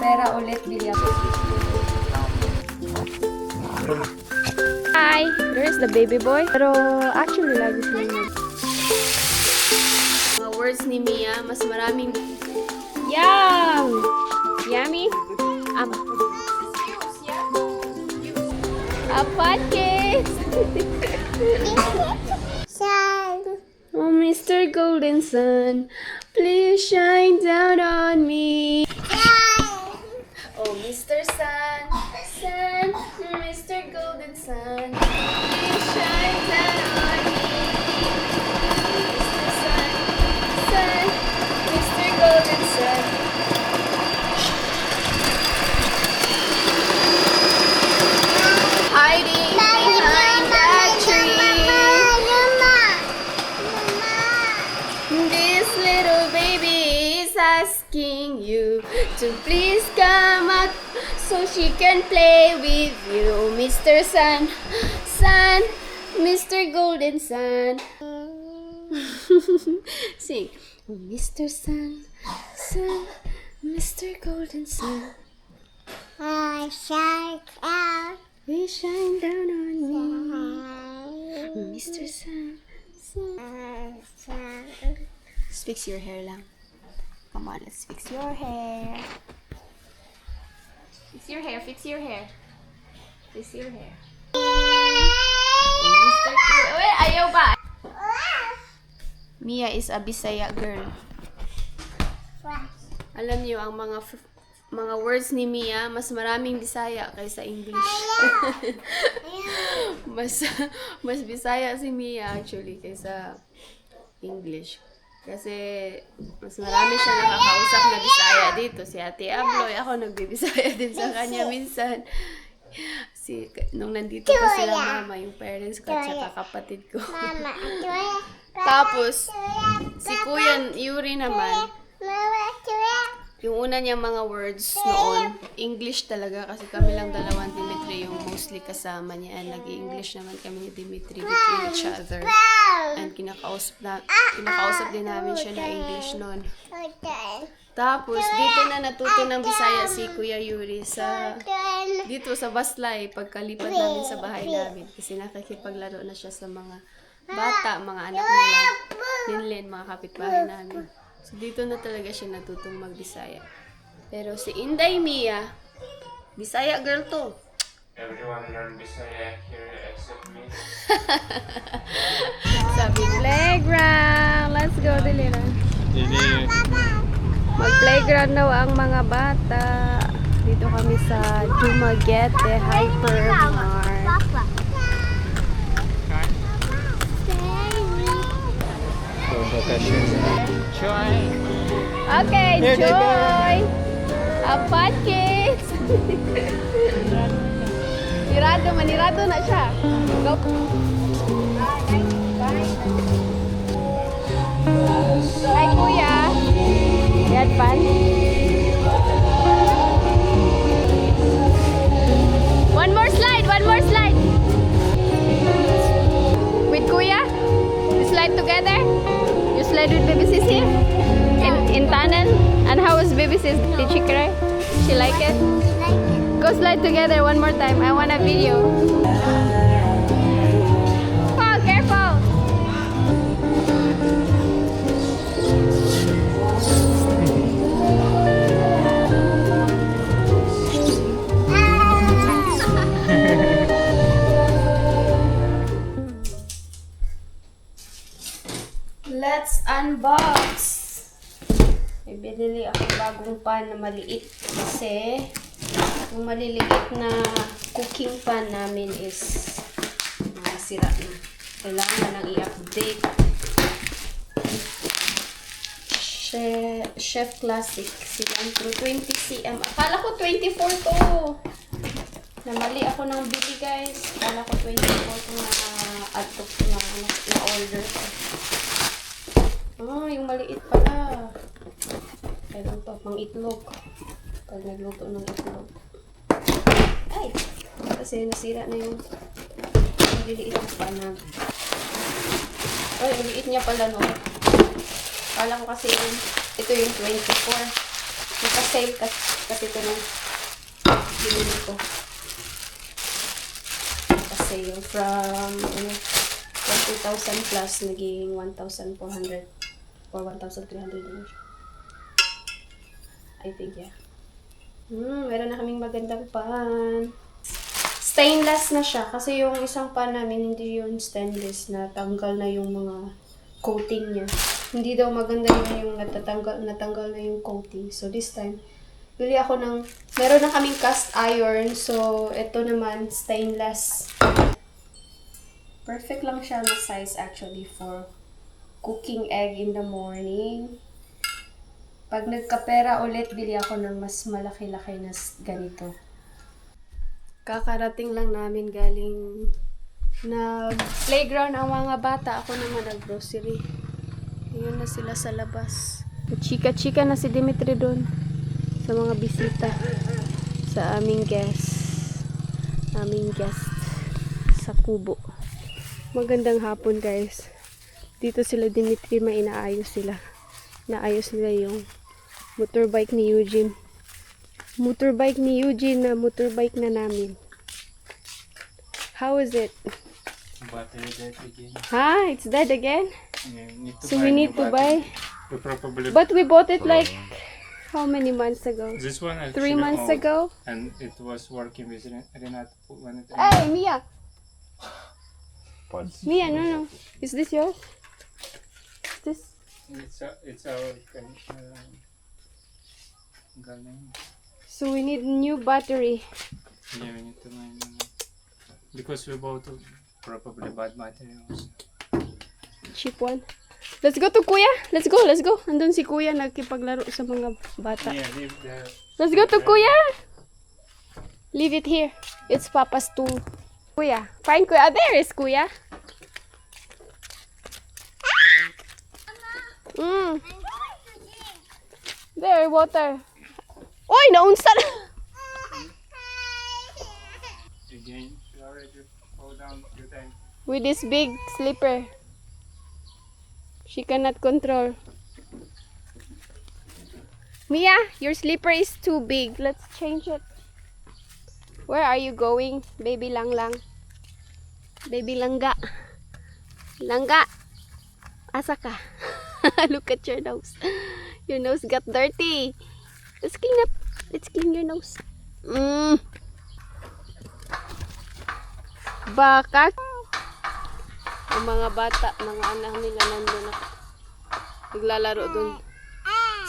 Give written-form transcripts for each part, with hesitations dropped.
pera ulit, bili ako. Hi! There's the baby boy. Pero actually, lagi sila nag... Mga words ni Mia, mas maraming... Yum! Yummy? Ama. A podcast! Oh, Mr. Golden Sun, please shine down on me. Oh, Mr. Sun, Sun, Mr. Golden Sun, please shine down on me. Mr. Sun, Sun, Mr. Golden Sun. Hiding behind that tree. This little baby is asking you to please come out so she can play with you, Mr. Sun, Sun, Mr. Golden Sun. Sing, Mr. Sun, Sun, Mr. Golden Sun. I shine out. We shine down on me, Mr. Sun. Let's fix your hair lang. Come on, let's fix your hair. Fix your hair, fix your hair. Fix your hair. Mr. Cool. Wait, ayaw ba? Mia is a Bisaya girl. Alam niyo, ang mga words ni Mia, mas maraming Bisaya kaysa English. mas Bisaya si Mia actually kaysa English. Kasi mas marami siya nakakausap na Bisaya dito. Si Ate Abloy, ako nagbibisaya din sa kanya minsan. Nung nandito pa sila mama, yung parents ko at saka kapatid ko. Tapos, si Kuya Yuri naman, yung una niyang mga words noon, English talaga kasi kami lang dalawang Dimitri yung mostly kasama niya. And nag-English naman kami ni Dimitri between each other. And kinakausap din namin siya na English noon. Tapos, dito na natuto ng Bisaya si Kuya Yuri dito sa Baslay, pagkalipat namin sa bahay namin. Kasi nakikipaglaro na siya sa mga bata, mga anak nila, Linlin, mga kapitbahay namin. So, dito na talaga siya natutong mag-Bisaya. Pero si Inday Mia, Bisaya girl to. Everyone learn Bisaya here except me. Sabi, playground. Let's go, Dilira. Mag-playground daw ang mga bata. Dito kami sa Dumaguete Hypermart. Okay, Joy! A podcast! Manirado na siya. Go! Hi, Kuya! Yan, pan? One more slide! With Kuya? You slide together? You slide with baby sis here? In tunnel? And how was baby sis? Did she cry? She like it? Go slide together one more time. I want a video. Oh, careful! Let's unbox! May binili ako bagong pan na maliit kasi yung maliliit na cooking pan namin is nasira na. Kailangan nang i-update. Chef Classic Cilantro 20 cm. Akala ko 24 to. Namali ako ng bili, guys. Akala ko 24 to na order ko. Yung maliit pala. Kailan pa pang itlog. Pag nagluto ng itlog. Ay! Kasi nasira na yung maliliit pa na. Ay, maliit niya pala, no? Kala ko kasi ito yung 24. Naka-sale kasi. Kasi ito nung binili ko. Kasi yung from 2,000 plus naging 1,400 or 1,300 din siya. I think, yeah. Meron na kaming magandang pan. Stainless na siya kasi yung isang pan namin hindi yun stainless, na tanggal na yung mga coating niya. Hindi daw maganda yung natanggal na yung coating. So this time, bili ako ng, meron na kaming cast iron. So ito naman stainless. Perfect lang siya na size actually for cooking egg in the morning. Pag nagkapera ulit, bili ako ng mas malaki-laki na ganito. Kakarating lang namin galing nag-playground ang mga bata. Ako naman nag-grocery. Ayun na sila sa labas. Chika-chika na si Dimitri doon sa mga bisita. Sa aming guest. Sa kubo. Magandang hapon, guys. Dito sila Dimitri, inaayos sila. Naayos nila yung motorbike ni Eugene. Motorbike ni Eugene na motorbike na namin. How is it? Battery dead again. Ha? It's dead again? Yeah, need to So buy we new need to battery. buy. We probably But we bought it like how many months ago? this one 3 actually months old, ago? and it was working with Renato when it Hey, Mia! Mia, no. Is this yours? This? it's our galing. So we need new battery. Yeah, we need to buy new. Because we bought probably bad materials. Cheap one. Let's go to Kuya. Let's go. Andun si Kuya nagkipaglaro sa mga bata. Yeah, leave the Let's go to Kuya. Leave it here. It's Papa's tool. Kuya. Find Kuya. There is Kuya. There, water. Oy, naunsa na. again. You already fall down a few times. With this big slipper. She cannot control. Mia, your slipper is too big. Let's change it. Where are you going? Baby Lang Lang. Baby Langga. Langga. Asa ka? Look at your nose. Your nose got dirty. Let's clean up. Let's clean your nose. Baka. Ang mga bata, mga anak nila nandun na. Naglalaro dun.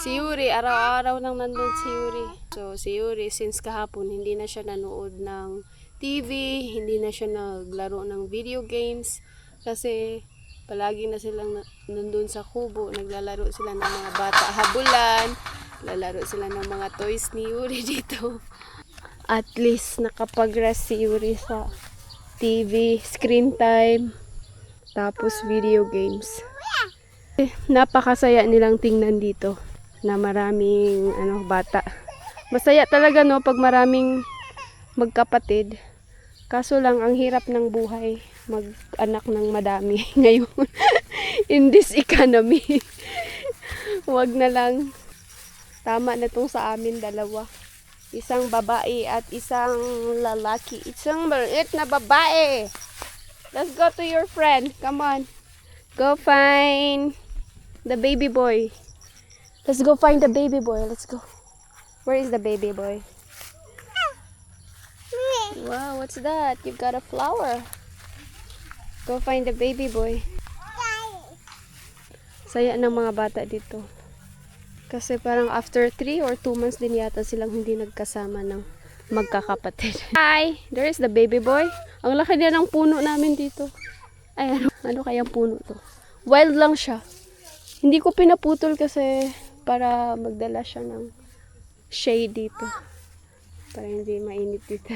Si Yuri, araw-araw nang nandun si Yuri. So, si Yuri, since kahapon, hindi na siya nanood ng TV, hindi na siya naglaro ng video games. Kasi, palagi na silang nandun sa kubo. Naglalaro sila ng mga bata habulan. Naglalaro sila ng mga toys ni Yuri dito. At least, nakapag-rest si Yuri sa TV, screen time, tapos video games. Napakasaya nilang tingnan dito na maraming bata. Masaya talaga no pag maraming magkapatid. Kaso lang ang hirap ng buhay mag-anak ng madami ngayon in this economy. Wag na lang. Tama na tong sa amin dalawa. Isang babae at isang lalaki. Isang maliit na babae. Let's go to your friend. Come on. Go find the baby boy. Let's go find the baby boy. Let's go. Where is the baby boy? Wow, what's that? You've got a flower. Go find the baby boy. Saya ng mga bata dito. Kasi parang after 3 or 2 months din yata silang hindi nagkasama ng magkakapatid. Hi! There is the baby boy. Ang laki din ng puno namin dito. Ay, ano kayang puno to? Wild lang siya. Hindi ko pinaputol kasi para magdala siya ng shade dito. Para hindi mainit dito.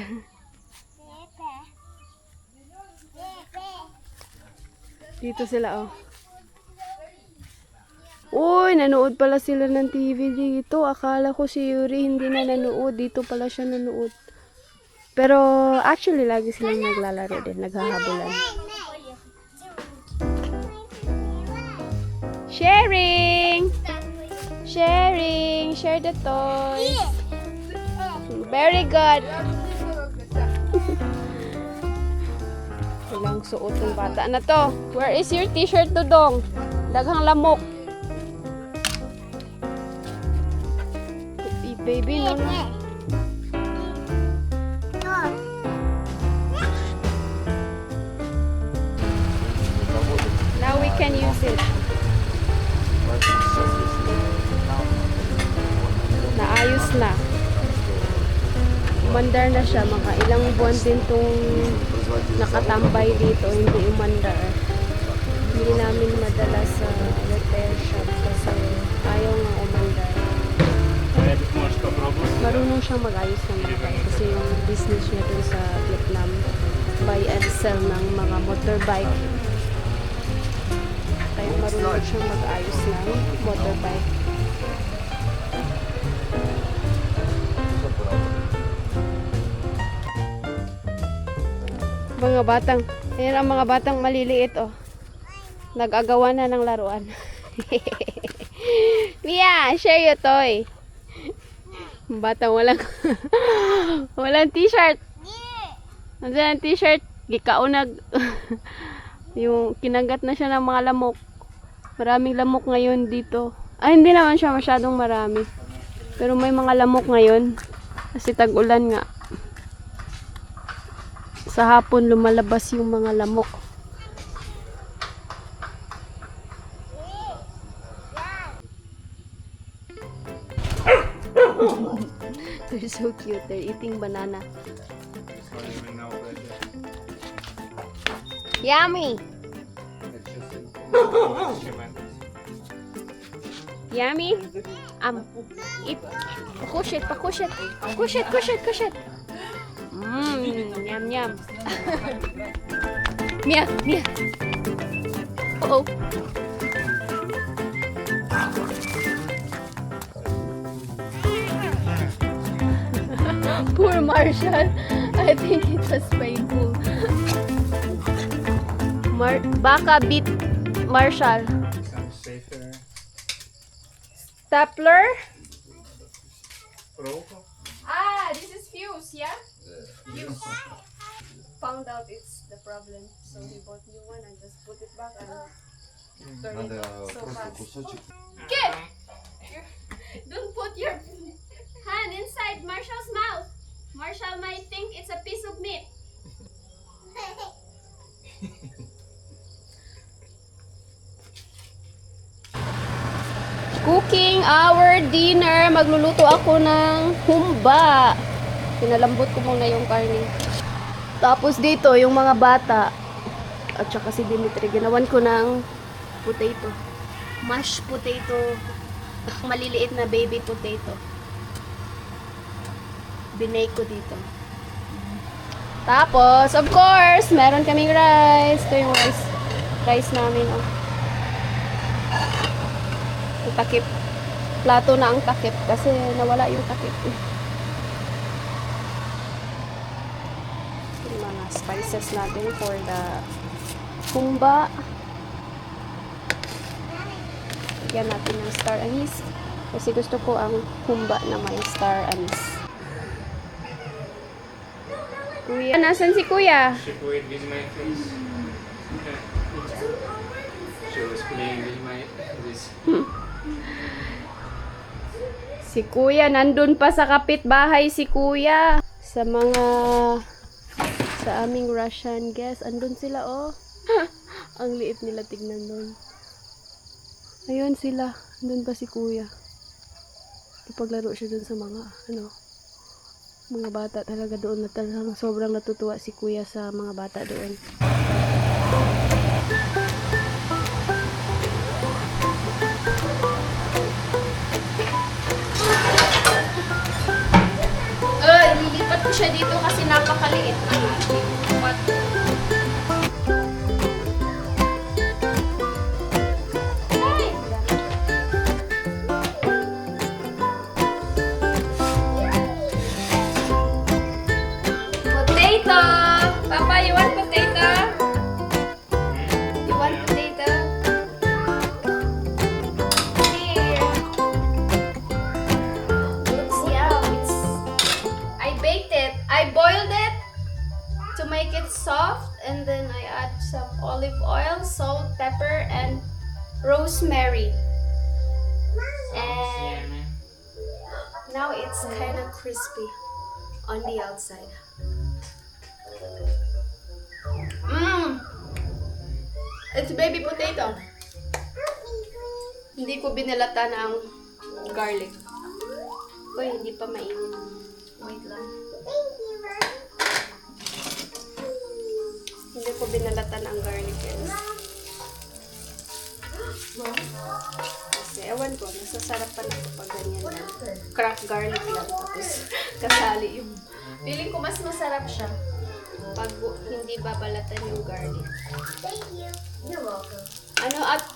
Dito sila, oh. Uy, nanood pala sila ng TV dito. Akala ko si Yuri hindi na nanood. Dito pala siya nanood. Pero, actually, lagi silang naglalaro din. Naghahabulan. Sharing! Sharing! Share the toys! Very good. Walang suot ng bata na to. Where is your t-shirt, Dudong? Daghang lamok. Baby, no, no. Now we can use it. Naayos na. Umandar na siya. Mga ilang buwan din tong nakatambay dito. Hindi umandar. Hindi namin madala sa repair shop kasi ayaw nga umandar. Marunong siyang mag-ayos ng mga bike kasi yung business niya dun sa Vietnam, buy and sell ng mga motorbike. Kaya marunong siyang mag-ayos ng motorbike. Mga batang, ayan ang mga batang maliliit oh. Nag-agawan na ng laruan. Mia, share your toy. Batang walang walang t-shirt. Nandiyan ang t-shirt. Gikaunag. Yung kinagat na siya ng mga lamok. Maraming lamok ngayon dito. Ay, hindi naman siya masyadong marami. Pero may mga lamok ngayon. Kasi tag-ulan nga. Sa hapon lumalabas yung mga lamok. They're so cute. They're eating banana. Yummy! Yummy? Eat. Push it, push it. Push it, push it, push it. Yum, yum. Mia, Mia. Uh-oh. Poor Marshall. I think it was painful. Baka beat Marshall. Stapler? Ah, this is fuse, yeah? Fuse. Found out it's the problem, so he bought new one and just put it back and turn it so fast. Kid! Don't put your hand inside Marshall's mouth. Marshall might think it's a piece of meat. Cooking our dinner. Magluluto ako ng humba. Pinalambot ko muna yung karne. Tapos dito, yung mga bata. At saka si Dimitri, ginawan ko ng potato. Mashed potato. Maliliit na baby potato. Binake ko dito. Tapos, of course, meron kaming rice. Ito yung rice namin, oh. Yung takip. Plato na ang takip kasi nawala yung takip. Yung mga spices natin for the humba. Lagyan natin ng star anise. Kasi gusto ko ang humba na may star anise. Kuya, nasan si Kuya? She played with my face. She was playing with my this. Si Kuya, nandun pa sa kapitbahay si Kuya. Sa aming Russian guest, andun sila oh. Ang liit nila, tignan doon. Ayun sila, andun pa si Kuya. Ipaglaro siya dun sa mga bata talaga doon na talagang sobrang natutuwa si Kuya sa mga bata doon. Lilipat ko siya dito kasi napakaliit na. Potato! Papa, you want potato? You want potato? Here. Looks yum. I rosemary. And now it's kind of crispy on the outside. It's baby potato. Hindi ko binalata ng garlic. Uy, hindi pa mainit. Wait lang. Hindi ko binalatan ang garlic guys. Kasi ewan ko, nasasarap pa na kapag ganyan lang. Cracked garlic lang. Tapos kasali yung... Feeling ko mas masarap siya pag hindi babalatan yung garlic. Thank you. You're welcome.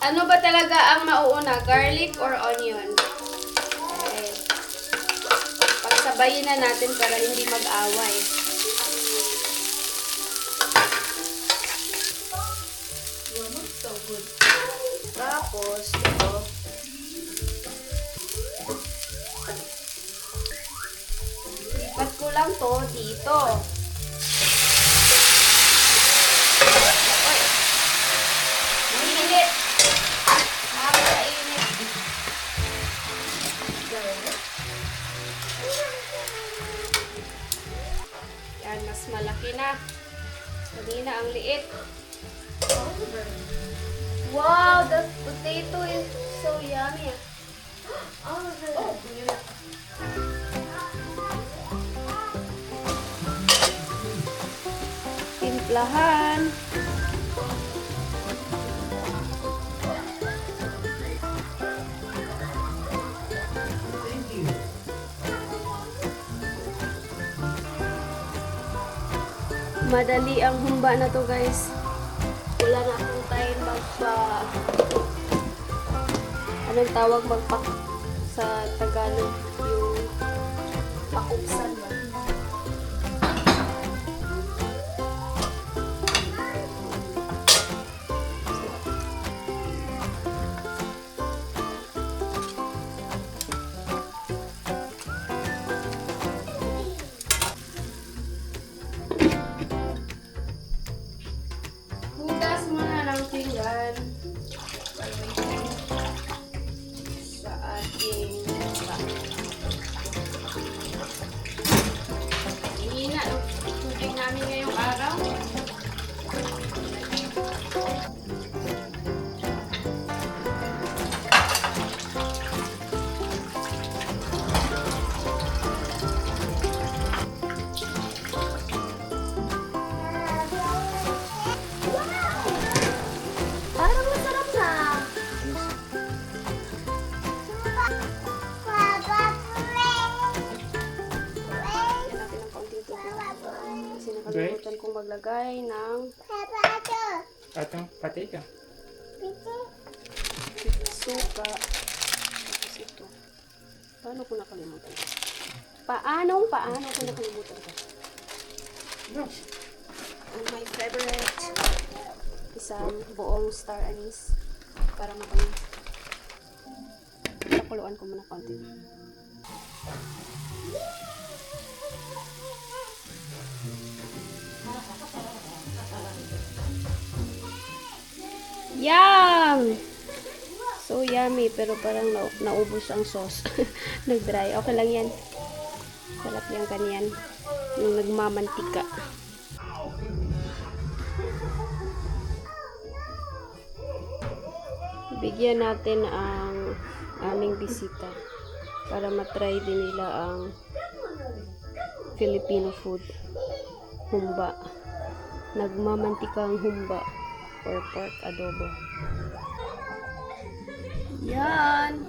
Ano ba talaga ang mauuna? Garlic or onion? Okay. Pagsabayin na natin para hindi mag-away. So good. Tapos, ito. Lipat ko lang to dito. Uy! Mainit! Napakainit. Yan, mas malaki na. Kanina ang liit. Wow, the potato is so yummy. Oh, yun na. Timplahan. Madali ang humba na to guys. Wala na akong time anong tawag magpak sa Tagalog yung pakuksan ba? Hugas muna ng pinggan sa ating ihina ang tubig namin ngayong araw. Parang masarap na. Yan natin ng kaunting tubig. Kasi nakalimutan kong maglagay ng Atong potato. suka. Tapos ito. Paano ko nakalimutan? Paano ko nakalimutan ko? And my favorite, isang buong star anise para matamis. Pakuluan ko muna konti. Yum! So yummy, pero parang naubos ang sauce. Nag-dry. Okay lang yan. Sarap yung kanyan. Yung nagmamantika. Bigyan natin ang aming bisita para matry din nila ang Filipino food. Humba. Nagmamantikang humba or pork adobo. Yan.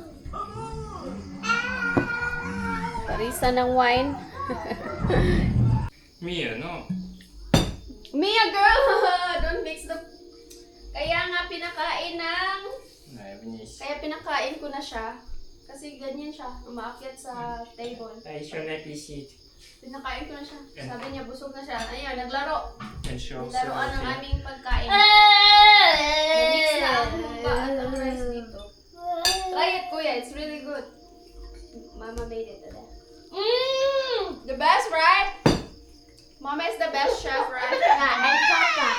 Parisa ng wine. Mia, no? Mia, girl! Don't mix the... Kaya nga pinakain ng... Kaya pinakain ko na siya. Kasi ganyan siya. Umaakyat sa table. I should not be seat. Pinakain ko na siya. Sabi niya, busog na siya. Ayan, naglaro. And show Naglaroan ng aming pagkain. Mix na ang humba at ang rice dito. Try it, kuya. It's really good. Mama made it today. The best, right? Mama is the best chef, right? Yeah, and Papa.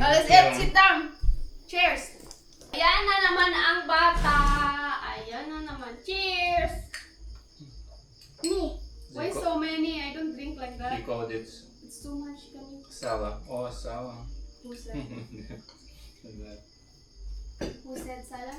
Oh, let's eat. Sit down. Cheers! Ayan na naman ang bata. Ayan na naman. Cheers! Me. Why so many? I don't drink like He that. called it It's too much. Can you? Sala. Oh, Sala. Who said? Like that. Who said Salah?